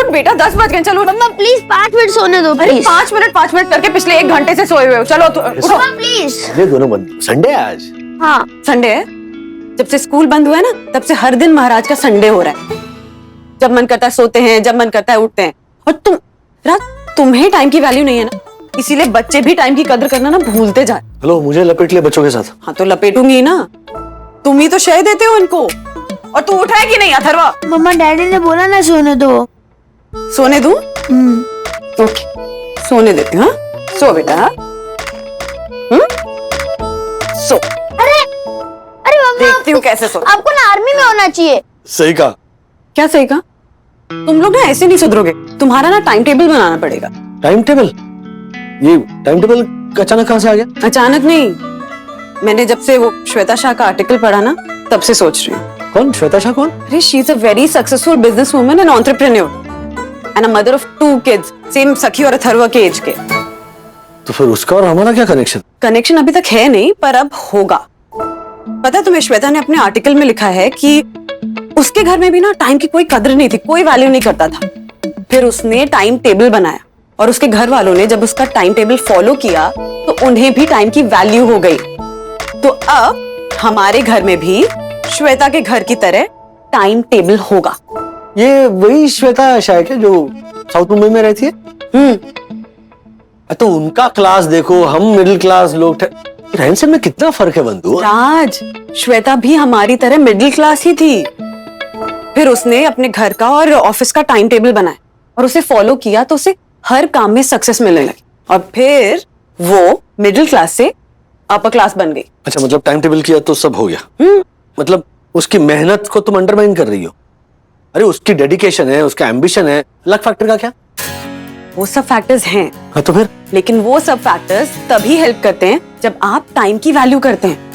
उठ बेटा, 10 बज गए, चलो। मम्मा प्लीज 5 मिनट सोने दो प्लीज। 5 मिनट करके पिछले 1 घंटे से सोए हुए हो। चलो उठो। मम्मा प्लीज। ये दोनों बंद। संडे है आज। हाँ संडे है। जब से स्कूल बंद हुआ है ना, तब से हर दिन महाराज का संडे हो रहा है। जब मन करता है सोते हैं, जब मन करता है उठते हैं। और तुम्हें टाइम की वैल्यू नहीं है ना, इसीलिए बच्चे भी टाइम की कदर करना ना भूलते जाए। हेलो, मुझे लपेट ले बच्चों के साथ। हाँ तो लपेटूंगी ना, तुम ही तो शय देते हो इनको। और तू उठ रहा है कि नहीं अथर्वा? मम्मा डैडी ने बोला ना सोने दो। सोने दूं? ओके, सोने देती हूँ। सो बेटा। सो। अरे मम्मा देखती हूँ कैसे सो। आपको ना आर्मी में होना चाहिए। सही कहा। क्या सही कहा? तुम लोग ना ऐसे नहीं सुधरोगे, तुम्हारा ना टाइम टेबल बनाना पड़ेगा। Time table? ये टाइम टेबल अचानक कहाँ से आ गया? अचानक नहीं, मैंने जब से वो श्वेता शाह का आर्टिकल पढ़ा ना, तब से सोच रही हूँ। कौन? श्वेता शाह कौन? अरे she is a very successful business woman and entrepreneur and a mother of 2 kids, same सखी और अथर्वा के एज के। तो फिर उसका और हमारा क्या कनेक्शन? कनेक्शन अभी तक है नहीं, पर अब होगा। पता है तुम्हें, श्वेता ने अपने आर्टिकल में लिखा है कि उसके घर में भी ना टाइम की कोई कदर नहीं थी, कोई वैल्यू नहीं करता था। फिर उसने टाइम टेबल बनाया और उसके घर वालों ने जब उसका टाइम टेबल फॉलो किया तो उन्हें भी टाइम की वैल्यू हो गई। तो अब हमारे घर में भी श्वेता के घर की तरह टाइम टेबल होगा। ये वही श्वेता शाह है जो साउथ मुंबई में रहती है? तो उनका क्लास देखो, हम मिडिल क्लास लोग। रहन सहन में कितना फर्क है बंधु। राज, श्वेता भी हमारी तरह मिडिल क्लास ही थी। फिर उसने अपने घर का और ऑफिस का टाइम टेबल बनाया और उसे फॉलो किया तो उसे हर काम में सक्सेस मिलने लगी और फिर वो मिडिल क्लास से अपर क्लास बन गई। अच्छा, मतलब टाइम टेबल किया तो सब हो गया? मतलब उसकी मेहनत को तुम अंडरमाइन कर रही हो? अरे उसकी डेडिकेशन है, उसका एम्बिशन है, लक फैक्टर का क्या? वो सब फैक्टर्स हैं। हाँ तो फिर? लेकिन वो सब फैक्टर्स तभी हेल्प करते हैं जब आप टाइम की वैल्यू करते हैं।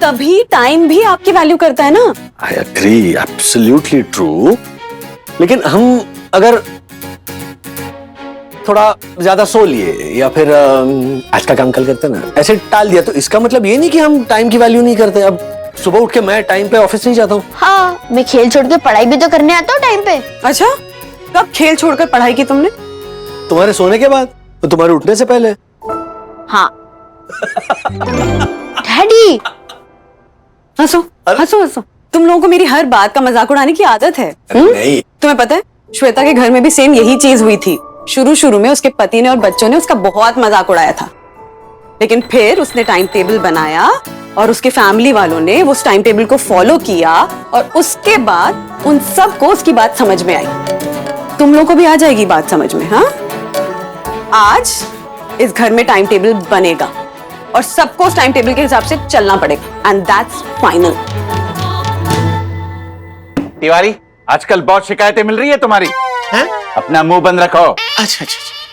तभी टाइम भी आपकी वैल्यू करता है ना। I agree, absolutely true. लेकिन हम अगर थोड़ा ज्यादा सो लिए या फिर आज का काम कल करते ना, ऐसे टाल दिया, तो इसका मतलब ये नहीं कि हम टाइम की वैल्यू नहीं करते। अब सुबह उठ के मैं टाइम पे ऑफिस नहीं जाता हूँ। हाँ, मैं खेल छोड़ के पढ़ाई भी तो करने आता हूँ टाइम पे। अच्छा, कब खेल छोड़कर पढ़ाई की तुमने? तुम्हारे सोने के बाद, तो तुम्हारे उठने से पहले। हाँ डैडी हंसो हंसो हंसो। तुम लोगों को मेरी हर बात का मजाक उड़ाने की आदत है। नहीं। तुम्हें पता है, श्वेता के घर में भी सेम यही चीज हुई थी। शुरू में उसके पति ने और बच्चों ने उसका बहुत मजाक उड़ाया था, लेकिन फिर उसने टाइम टेबल बनाया और उसके फैमिली वालों ने उस टाइम टेबल को फॉलो किया और उसके बाद उन सबको उसकी बात समझ में आई। तुम लोगों को भी आ जाएगी बात समझ में। हाँ, आज इस घर में टाइम टेबल बनेगा और सबको उस टाइम टेबल के हिसाब से चलना पड़ेगा एंड दैट्स फाइनल। तिवारी, आजकल बहुत शिकायतें मिल रही है तुम्हारी। हैं? अपना मुंह बंद रखो। अच्छा।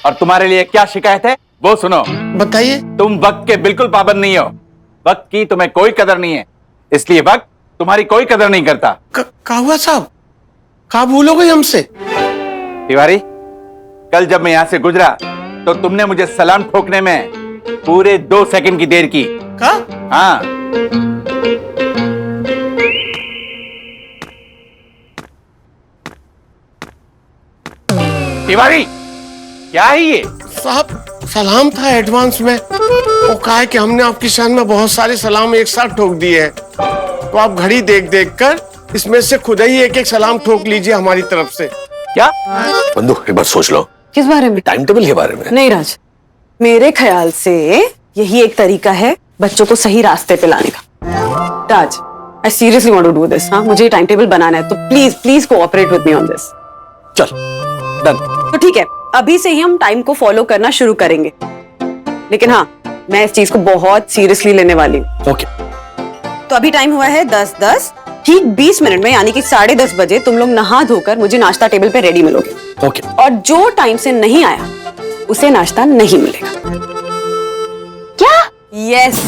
और तुम्हारे लिए क्या शिकायत है वो सुनो। बताइए। तुम वक्त के बिल्कुल पाबंद नहीं हो। वक्त की तुम्हें कोई कदर नहीं है, इसलिए वक्त तुम्हारी कोई कदर नहीं करता। क्या हुआ साहब? क्या भूलोगे हमसे? तिवारी, कल जब मैं यहां से गुजरा तो तुमने मुझे सलाम ठोकने में पूरे 2 सेकंड की देर की। क्या? हाँ। तिवारी, क्या है ये? साहब, सलाम था एडवांस में। वो कहा है कि हमने आपकी शान में बहुत सारे सलाम एक साथ ठोक दिए हैं, तो आप घड़ी देख देख कर इसमें से खुद ही एक एक सलाम ठोक लीजिए हमारी तरफ से। क्या? बंधु, एक बार सोच लो। किस बारे में? टाइम टेबल के बारे में। नहीं राज, मेरे ख्याल से यही एक तरीका है बच्चों को सही रास्ते पे लाने का। Raj, I seriously want to do this. हाँ, मुझे टाइम टेबल बनाना है, तो please please cooperate with me on this. चल डन। तो ठीक है, अभी से ही हम टाइम को फॉलो करना शुरू करेंगे, लेकिन हाँ, मैं इस चीज को बहुत सीरियसली लेने वाली हूँ। ओके। तो अभी टाइम हुआ है 10:10। ठीक 20 मिनट में, यानी कि 10:30 बजे तुम लोग नहा धोकर मुझे नाश्ता टेबल पे रेडी मिलोगे। ओके। और जो टाइम से नहीं आया उसे नाश्ता नहीं मिलेगा। क्या? यस।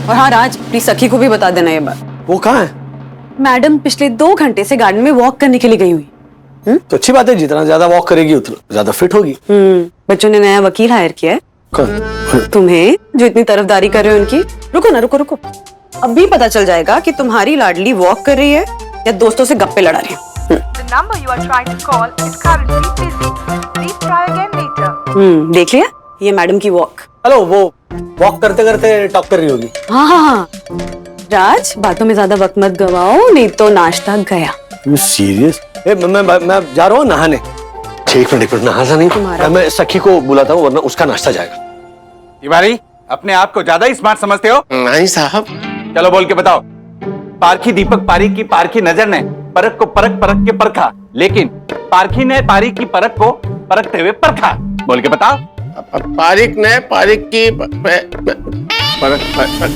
और हाँ राज, प्लीज सखी को भी बता देना ये बात। वो कहाँ है? मैडम पिछले 2 घंटे से गार्डन में वॉक करने के लिए गई हुई। तो अच्छी बात है, जितना ज्यादा वॉक करेगी उतना ज्यादा फिट होगी। बच्चों ने नया वकील हायर किया है। कौन? तुम्हें जो इतनी तरफदारी कर रहे हो उनकी। रुको ना, रुको रुको, अभी पता चल जाएगा कि तुम्हारी लाडली वॉक कर रही है या दोस्तों से गप्पे लड़ा रही है। number you are trying to call is currently busy. Please try again later. देख लिया ये मैडम की वॉक। हेलो, वो वॉक करते करते टॉक कर रही होगी। हाँ हाँ हाँ राज, बातों में ज्यादा वक्त मत गवाओ, नहीं तो नाश्ता गया। You serious? मैं जा रहा हूँ नहाने। एक मिनट नहाना नहीं तुम्हारा, मैं सखी को बुलाता हूँ वरना उसका नाश्ता जाएगा। तिवारी, अपने आप को ज्यादा ही स्मार्ट समझते हो? नहीं साहब। चलो बोल के बताओ। पारखी दीपक पारीक की पारखी नजर ने परख को परख परख के परखा, लेकिन पारखी ने पारीक की परख को परखते हुए परखा। बोल के बताओ। पारिक ने पारिक की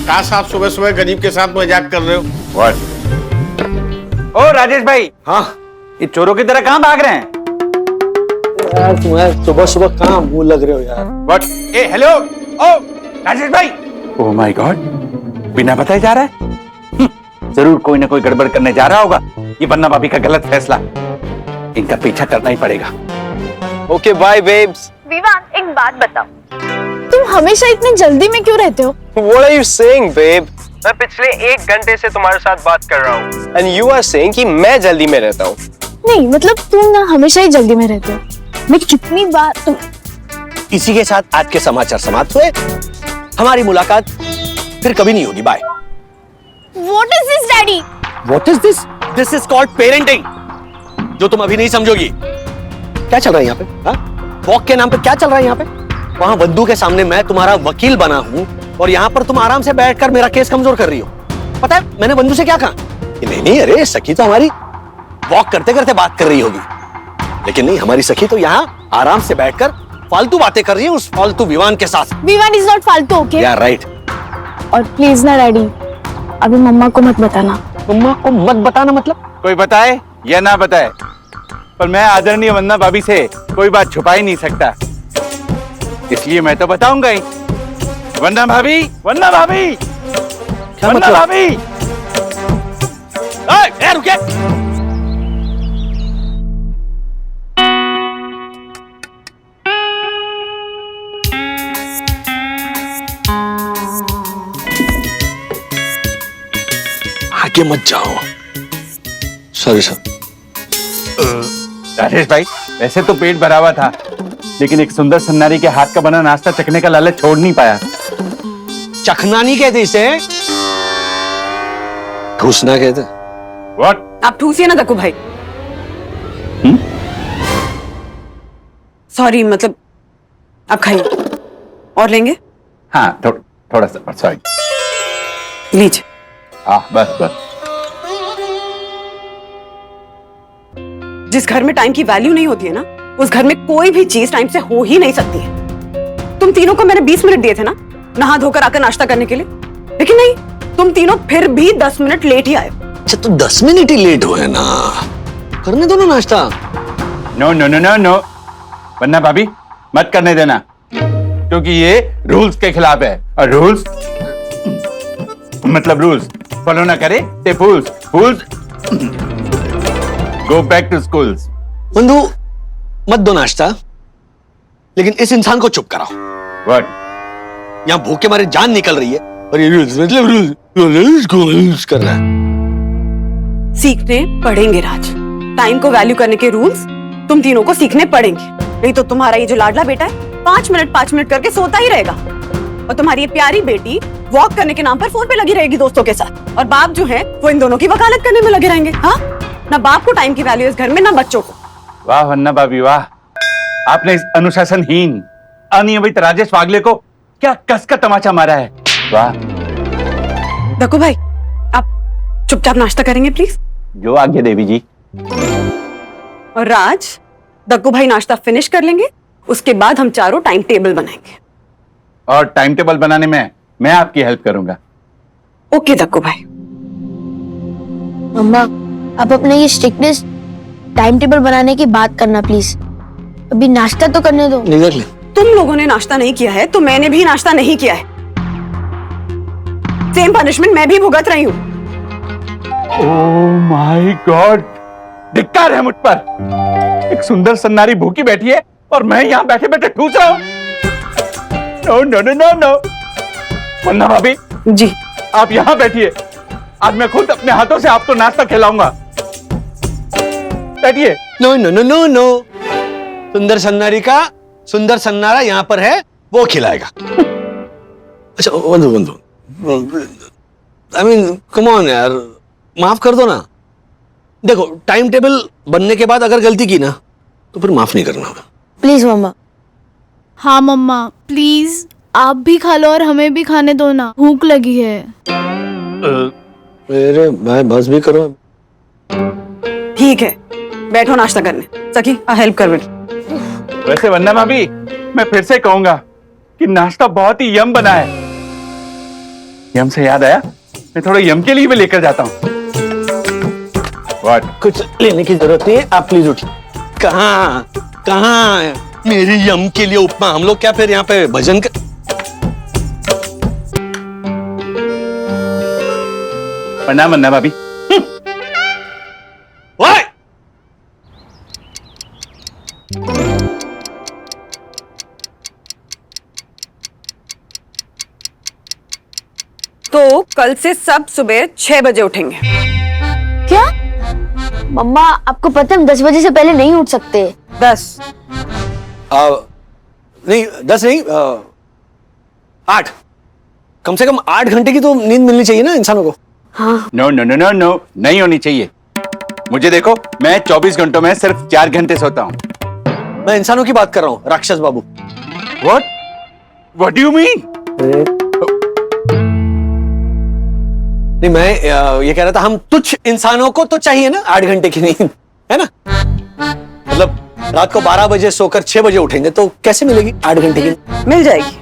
काश आप सुबह सुबह गरीब के साथ मजाक कर रहे हो। What? ओ राजेश भाई, हाँ ये चोरों की तरह कहाँ भाग रहे हैं? यार, तुम्हें सुबह सुबह कहाँ मुंह लग रहे हो यार। What? ए हेलो, ओ राजेश भाई। ओ माय गॉड, बिना बताए जा रहा है। जरूर कोई ना कोई गड़बड़ करने जा रहा होगा। ये बन्ना भाभी का गलत फैसला, इनका पीछा करना ही पड़ेगा। Okay bye babes. विवान, एक बात बताओ, तुम हमेशा इतनी जल्दी में क्यों रहते हो? What are you saying, babe? मैं पिछले 1 घंटे से तुम्हारे साथ बात कर रहा हूँ and you are saying कि मैं जल्दी में रहता हूँ। नहीं मतलब तुम ना हमेशा ही जल्दी में रहते हो। मैं कितनी बार तुम इसी के साथ आज के समाचार समाप्त हुए। हमारी मुलाकात फिर कभी नहीं होगी। Bye. What is this, Daddy? What is this? This is called parenting, जो तुम अभी नहीं समझोगी। क्या चल रहा है यहाँ पे? हाँ? वॉक के नाम पे क्या चल रहा है यहाँ पे? वहाँ वद्दू के सामने मैं तुम्हारा वकील बना हूँ और यहाँ पर तुम आराम से बैठकर मेरा केस कमजोर कर रही हो। पता है मैंने वद्दू से क्या कहा? कि नहीं, अरे सखी तो हमारी वॉक करते करते बात कर रही होगी, लेकिन नहीं, हमारी सखी तो यहाँ आराम से बैठकर फालतू बातें कर रही है उस फालतू विवान के साथ। विवान इज नॉट फालतू, ओके? या राइट। और प्लीज ना डैडी, अभी मम्मा को मत बताना। मम्मा को मत बताना मतलब? कोई बताए या ना बताए, पर मैं आदरणीय वंदना भाभी से कोई बात छुपा ही नहीं सकता, इसलिए मैं तो बताऊंगा ही। वंदना भाभी, वंदना भाभी, क्या वंदना मतलब? भाभी। ए, रुके। आगे मत जाओ। Sorry sir. राजेश भाई, वैसे तो पेट भरा हुआ था, लेकिन एक सुंदर सन्नारी के हाथ का बना नाश्ता चखने का लालच छोड़ नहीं पाया। चखना नहीं कहते इसे, ठूसना कहते। What? आप ठूसिए ना दक्कू भाई। सॉरी, मतलब आप खाइए। और लेंगे? हाँ, थोड़ा सा, सॉरी। लीजिए। बस बस। जिस घर में टाइम की वैल्यू नहीं होती है ना, उस घर में कोई भी चीज टाइम से हो ही नहीं सकती है। तुम तीनों को मैंने 20 मिनट दिए थे ना नहा धोकर आकर नाश्ता करने के लिए, लेकिन नहीं, तुम तीनों फिर भी 10 मिनट लेट ही आए। अच्छा तो 10 मिनट ही लेट हुए ना, करने दो ना नाश्ता। No no no no no, वन्ना भाभी मत करने देना, क्योंकि ये रूल्स के खिलाफ है, और रूल्स मतलब रूल्स फॉलो ना करे ते फूल्स, फूल्स गो बैक टू स्कूल्स। बंधु मत दो नाश्ता, लेकिन इस इंसान को चुप कराओ। व्हाट? यहाँ भूख के मारे जान निकल रही है और ये मतलब रूल्स कर रहा है। सीखने पड़ेंगे राज, टाइम को वैल्यू करने के रूल्स तुम तीनों को सीखने पड़ेंगे, नहीं तो तुम्हारा ये जो लाडला बेटा है 5 मिनट करके सोता ही रहेगा, और तुम्हारी ये प्यारी बेटी वॉक करने के नाम पर फोन पे लगी रहेगी दोस्तों के साथ, और बाप जो है वो इन दोनों की वकालत करने में लगे रहेंगे। हाँ, ना बाप को टाइम की वैल्यू इस घर में, ना बच्चों को। वाह वन्ना भाभी वाह, आपने इस अनुशासनहीन अनियमित राजेश वागले को क्या कस का तमाचा मारा है। वाह। दक्कू भाई, आप चुपचाप नाश्ता करेंगे प्लीज? जो आज्ञा देवी जी। और राज, दक्कू भाई नाश्ता फिनिश कर लेंगे, उसके बाद हम चारों टाइम टेबल बनाएंगे। और टाइम टेबल बनाने में मैं आपकी हेल्प करूंगा। ओके दक्कू भाई। मम्मा, आप अपने ये स्ट्रिक्टनेस टाइम टेबल बनाने की बात करना प्लीज, अभी नाश्ता तो करने दो। एग्जैक्टली। तुम लोगों ने नाश्ता नहीं किया है तो मैंने भी नाश्ता नहीं किया है, सेम पनिशमेंट मैं भी भुगत रही हूँ। ओह माय गॉड, धिक्कार है मुझ पर। एक सुंदर सन्नारी भूखी बैठी है और मैं यहाँ बैठे बैठे ठूस रहा हूँ। No no no no no. वन्ना भाभी जी, आप यहाँ बैठिए, आज मैं खुद अपने हाथों से आपको नाश्ता खिलाऊंगा। बैठिए। No no no no no, सुंदर सन्नारी का सुंदर सन्नारा यहाँ पर है, वो खिलाएगा। अच्छा बंधु बंधु, आई मीन कम ऑन यार, माफ कर दो ना। देखो टाइम टेबल बनने के बाद अगर गलती की ना तो फिर माफ नहीं करना। प्लीज मम्मा। हाँ मम्मा प्लीज, आप भी खा लो और हमें भी खाने दो ना, भूख लगी है। अरे भाई बस भी करो। ठीक है, बैठो नाश्ता करने। सखी हेल्प कर बेटा। वैसे वंदना भाभी, मैं फिर से कहूंगा कि नाश्ता बहुत ही यम बना है। यम से याद आया, मैं थोड़ा यम के लिए भी लेकर जाता हूँ। What? कुछ लेने की जरूरत नहीं है, आप प्लीज उठिए। कहाँ कहाँ मेरी यम के लिए उपमा? हम लोग क्या फिर यहाँ पे भजन कर... प्रणाम वंदना भाभी। ओए! तो कल से सब सुबह 6 बजे उठेंगे। क्या? मम्मा आपको पता है हम 10 बजे से पहले नहीं उठ सकते। 10 नहीं 10 नहीं 8, कम से कम 8 घंटे की तो नींद मिलनी चाहिए ना इंसानों को। हाँ no no no no no, नहीं होनी चाहिए। मुझे देखो, मैं 24 घंटों में सिर्फ 4 घंटे सोता हूँ। मैं इंसानों की बात कर रहा हूँ, राक्षस बाबू। What do you mean? नहीं मैं ये कह रहा था, हम तुच्छ इंसानों को तो चाहिए ना 8 घंटे की नींद, है ना? मतलब रात को 12 बजे सोकर 6 बजे उठेंगे तो कैसे मिलेगी 8 घंटे की? मिल जाएगी,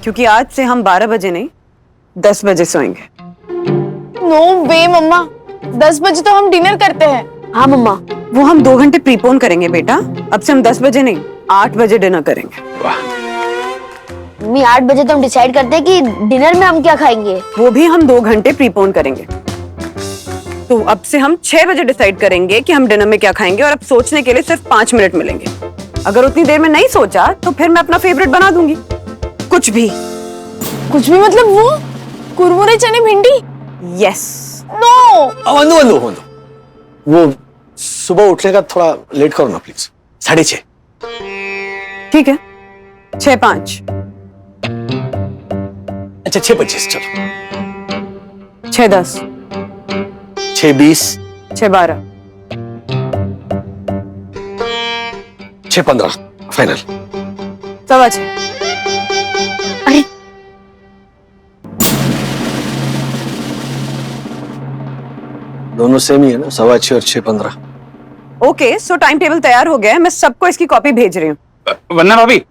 क्योंकि आज से हम 12 बजे नहीं 10 बजे सोएंगे। नो वे मम्मा, 10 बजे तो हम डिनर करते हैं। हाँ मम्मा। वो हम 2 घंटे प्रीपोन करेंगे बेटा। अब से हम 10 बजे नहीं 8 बजे डिनर करेंगे। मम्मी 8 बजे तो हम डिसाइड करते हैं कि डिनर में हम क्या खाएंगे। वो भी हम 2 घंटे प्रीपोन करेंगे। तो अब से हम 6 बजे डिसाइड करेंगे कि हम डिनर में क्या खाएंगे, और अब सोचने के लिए सिर्फ 5 मिनट मिलेंगे। अगर उतनी देर में नहीं सोचा तो फिर मैं अपना फेवरेट बना दूंगी, कुछ भी। कुछ भी मतलब वो कुरमुरे चने भिंडी? यस। नो। बंधु बंधु बंधु, वो सुबह उठने का थोड़ा लेट करो ना प्लीज। 6:30। ठीक है, 6:05। अच्छा 6:25 चलो। 6:10। 6:20। 6:12। 6:15 फाइनल। 6:15। अरे दोनों सेम ही है ना, 6:15 और 6:15। ओके, सो टाइम टेबल तैयार हो गया है। मैं सबको इसकी कॉपी भेज रही हूँ। वंदना भाभी,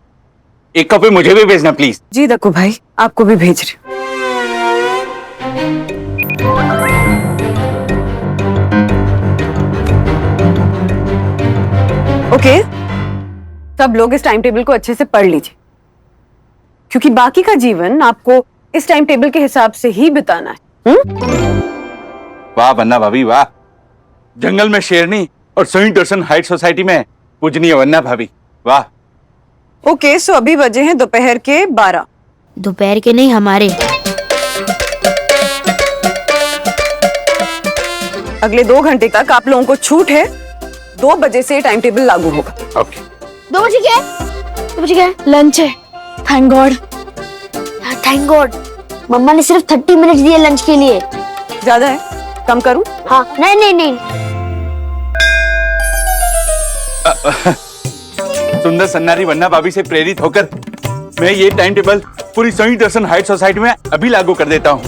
एक कॉपी मुझे भी भेजना प्लीज। जी दक्कू भाई, आपको भी भेज रही हूँ। ओके, सब लोग इस टाइम टेबल को अच्छे से पढ़ लीजिए, क्योंकि बाकी का जीवन आपको इस टाइम टेबल के हिसाब से ही बिताना है। वाह वंदना भाभी वाह, जंगल में शेरनी और सेंट टर्सन हाइट सोसाइटी में पूजनीय वंदना भाभी, वाह। ओके, सो अभी बजे हैं दोपहर के 12। दोपहर के नहीं, हमारे। अगले 2 घंटे तक आप लोगों को छूट है। 2 बजे से टाइम टेबल लागू होगा। ओके। 2 बजे क्या है? 2 बजे क्या है? लंच है। Thank God. Thank God. मम्मा ने सिर्फ 30 मिनट दिए लंच के लिए। ज्यादा है, कम करूं? हाँ नहीं नहीं नहीं। सुंदर सन्नारी वंदना भाभी से प्रेरित होकर मैं ये टाइम टेबल पूरी सेंट टर्सन हाइट सोसाइटी में अभी लागू कर देता हूँ।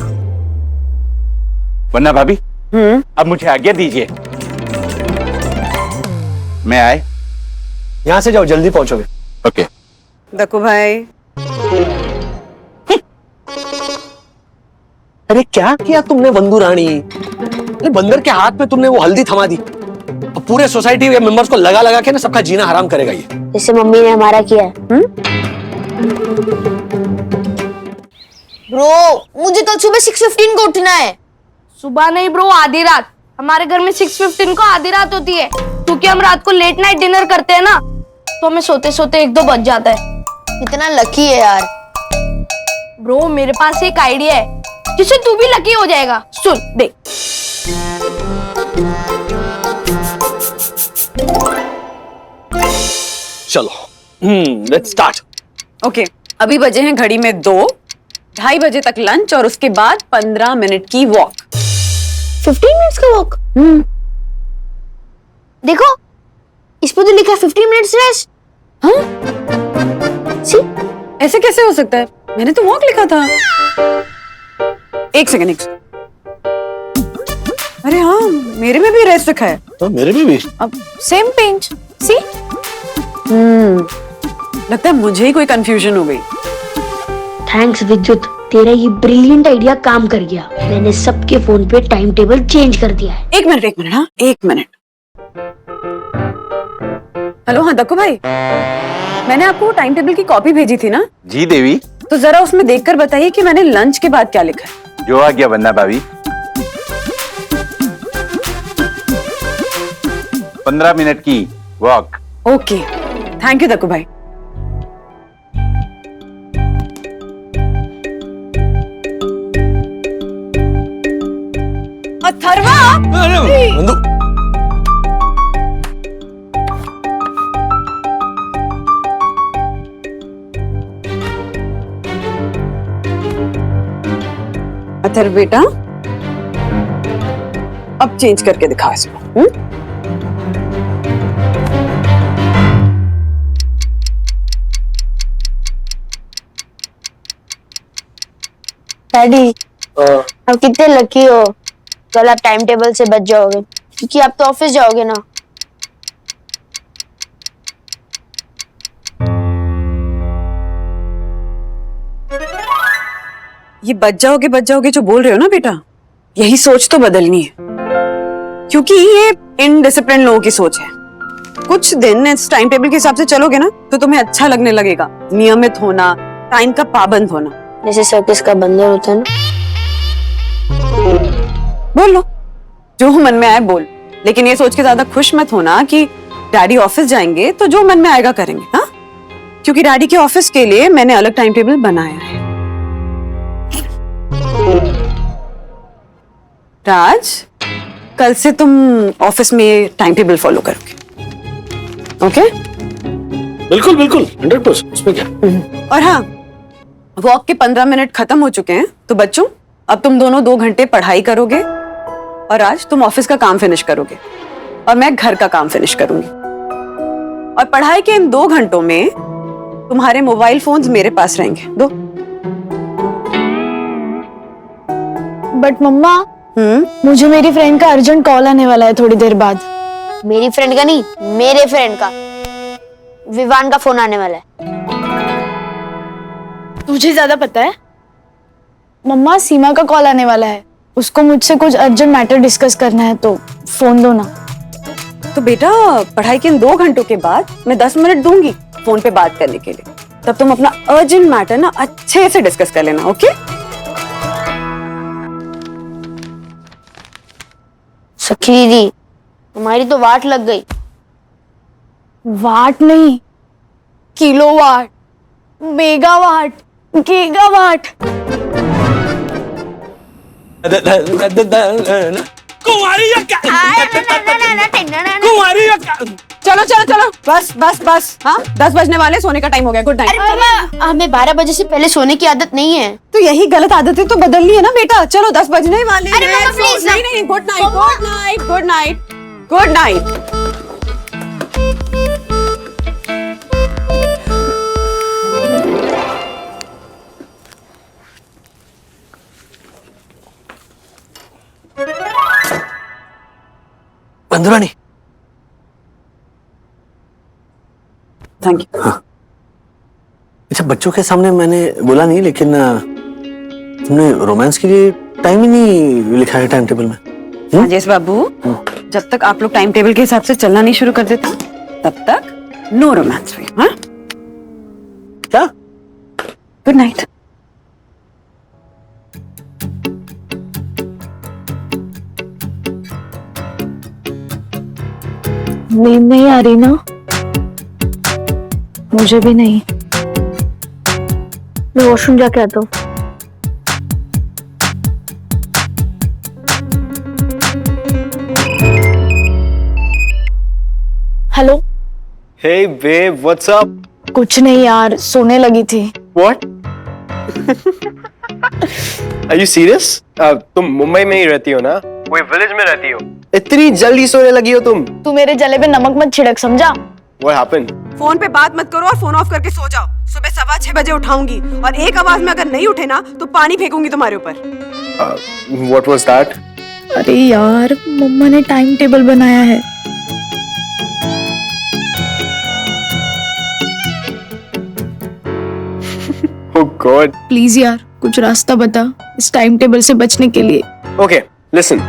वंदना भाभी, अब मुझे आज्ञा दीजिए, मैं आए। यहां से जाओ, जल्दी पहुंचोगे। ओके। दक्कू भाई, अरे क्या किया तुमने बंधु रानी? अरे बंदर के हाथ में तुमने वो हल्दी थमा दी। अब पूरे सोसाइटी के मेंबर्स को लगा लगा के ना सबका जीना हराम करेगा ये। जैसे मम्मी ने हमारा किया है। ब्रो, मुझे कल सुबह 6:15 को उठना है। सुबह नहीं ब्रो, आधी रात। हमारे घर में 6:15 को आधी रात होती है, क्योंकि हम रात को लेट नाइट डिनर करते हैं ना, तो हमें सोते सोते 1-2 बज जाता है। कितना लकी है यार। ब्रो, मेरे पास एक आइडिया है जिससे तू भी लकी हो जाएगा। सुन देख। चलो लेट्स स्टार्ट। ओके अभी बजे हैं घड़ी में 2, 2:30 बजे तक लंच और उसके बाद 15 मिनट की वॉक। 15 मिनट्स का वॉक। देखो इस पे तो लिखा है 15 मिनट्स रेस्ट। हाँ सी ऐसे कैसे हो सकता है? मैंने तो वॉक लिखा था। एक सेकंड। अरे हाँ मेरे में भी रेस्ट रखा है। तो मेरे भी अब सेम पेज सी। लगता है मुझे ही कोई कंफ्यूजन हो गई। थैंक्स विद्युत, तेरा ये ब्रिलियंट आइडिया काम कर गया। मैंने सबके फोन पे टाइम टेबल चेंज कर दिया है। एक मिनट हाँ 1 मिनट। हेलो हाँ दक्कू भाई, मैंने आपको टाइम टेबल की कॉपी भेजी थी ना? जी देवी, तो जरा उसमें देखकर बताइए कि मैंने लंच के बाद क्या लिखा है। जो आ गया वंदना भाभी। 15 मिनट की walk. Okay thank you Dakku भाई। अथर्वा बंधु अथर्व बेटा अब चेंज करके दिखा इसको। डैडी आप कितने लकी हो, कल आप टाइम टेबल से बच जाओगे क्योंकि आप तो ऑफिस जाओगे ना। ये बच जाओगे जो बोल रहे हो ना बेटा, यही सोच तो बदलनी है क्योंकि ये इनडिसिप्लिन लोगों की सोच है। कुछ दिन इस टाइम टेबल के हिसाब से चलोगे ना तो तुम्हें अच्छा लगने लगेगा। नियमित होना, टाइम का पाबंद होना। जैसे सर्कस का बंदर होता है ना। बोल लो जो मन में आए बोल, लेकिन ये सोच के ज्यादा खुश मत होना कि डैडी ऑफिस जाएंगे तो जो मन में आएगा करेंगे। हाँ क्योंकि डैडी के ऑफिस के लिए मैंने अलग टाइम टेबल बनाया है। राज कल से तुम ऑफिस में टाइम टेबल फॉलो करोगे। ओके बिल्कुल 100%। उसमें क्या? और हाँ वॉक के 15 मिनट खत्म हो चुके हैं तो बच्चों अब तुम दोनों 2 घंटे पढ़ाई करोगे और आज तुम ऑफिस का काम फिनिश करोगे और मैं घर का काम फिनिश करूंगी। और पढ़ाई के इन 2 घंटों में तुम्हारे मोबाइल फोन्स मेरे पास रहेंगे। दो। बट मम्मा मुझे मेरी फ्रेंड का अर्जेंट कॉल आने वाला है थोड़ी देर बाद। मेरी फ्रेंड का नहीं, मेरे फ्रेंड का, विवान का फोन आने वाला है। तुझे ज्यादा पता है? मम्मा सीमा का कॉल आने वाला है, उसको मुझसे कुछ अर्जेंट मैटर डिस्कस करना है तो फोन दो ना। तो बेटा पढ़ाई के इन 2 घंटों के बाद मैं 10 मिनट दूंगी फोन पे बात करने के लिए। तब तुम अपना अर्जेंट मैटर ना अच्छे से डिस्कस कर लेना। ओके सखी दीदी हमारी तो वाट लग गई। वाट नहीं, किलोवाट, मेगावाट, गीगावाट। चलो बस। हाँ 10 बजने वाले, सोने का टाइम हो गया। Good night. हमें 12 बजे से पहले सोने की आदत नहीं है। तो यही गलत आदतें तो बदलनी है ना बेटा। चलो 10 बजने वाले अरे हैं। मम्मा, please, नहीं गुड नाइट। बंधुरानी थैंक यू। अच्छा बच्चों के सामने मैंने बोला नहीं, लेकिन तुमने रोमांस के लिए टाइम ही नहीं लिखा है टाइम टेबल में। राजेश बाबू जब तक आप लोग टाइम टेबल के हिसाब से चलना नहीं शुरू कर देते तब तक नो रोमांस फ्री। हाँ क्या? Good night. नींद नहीं आ रही ना? मुझे भी नहीं। मैं वॉशरूम जाके आता हूँ। Hello. Hey babe, what's up? कुछ नहीं यार, सोने लगी थी। What? Are you serious? तुम मुंबई में ही रहती हो ना? कोई विलेज में रहती हो? इतनी जल्दी सोने लगी हो तुम? तू मेरे जले पे नमक मत छिड़क, समझा? What happened? फोन पे बात मत करो और फोन ऑफ करके सो जाओ। सुबह 6:15 बजे उठाऊंगी और एक आवाज में अगर नहीं उठे ना तो पानी फेंकूंगी तुम्हारे ऊपर। What was that? अरे यार, मम्मा ने टाइम टेबल बनाया है। Oh God. प्लीज यार, कुछ रास्ता बता इस टाइम टेबल से बचने के लिए। Okay, listen.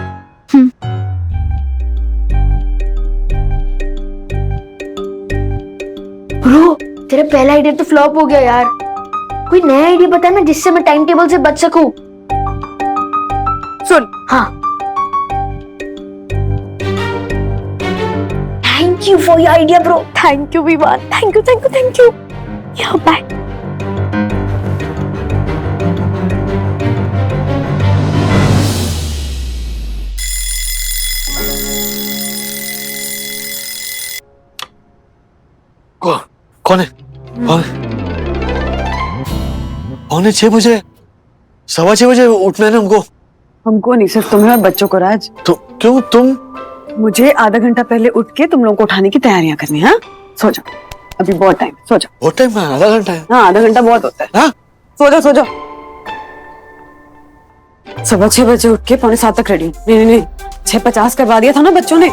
ब्रो, तेरा पहला आइडिया तो फ्लॉप हो गया यार। कोई नया आइडिया बता ना जिससे मैं टाइम टेबल से बच सकूं। सुन, हाँ। Thank you for your idea bro. Thank you Vivaan, thank you thank you thank you. या बाय। कौन है? पौने 6 बजे, 6:15 बजे उठना है ना हमको। हमको नहीं, सिर्फ तुम्हें और बच्चों को राज। तो क्यों तुम? मुझे आधा घंटा पहले उठ के तुम लोगों को उठाने की तैयारियां करनी है। हाँ, सो जाओ, अभी बहुत टाइम, सो जाओ। बहुत टाइम है, आधा घंटा है। हाँ, आधा घंटा बहुत होता है। हाँ? सो जाओ, सो जाओ। 6:15 बजे उठ के 6:45 तक रेडी हूँ। नहीं नहीं नहीं, 6:50 करवा दिया था ना बच्चों ने।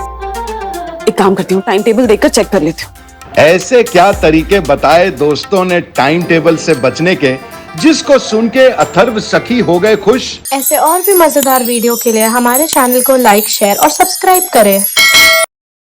एक काम करती हूँ, टाइम टेबल देखकर चेक कर लेती हूँ। ऐसे क्या तरीके बताए दोस्तों ने टाइम टेबल से बचने के, जिसको सुन के अथर्व सखी हो गए खुश। ऐसे और भी मजेदार वीडियो के लिए हमारे चैनल को लाइक, शेयर और सब्सक्राइब करें।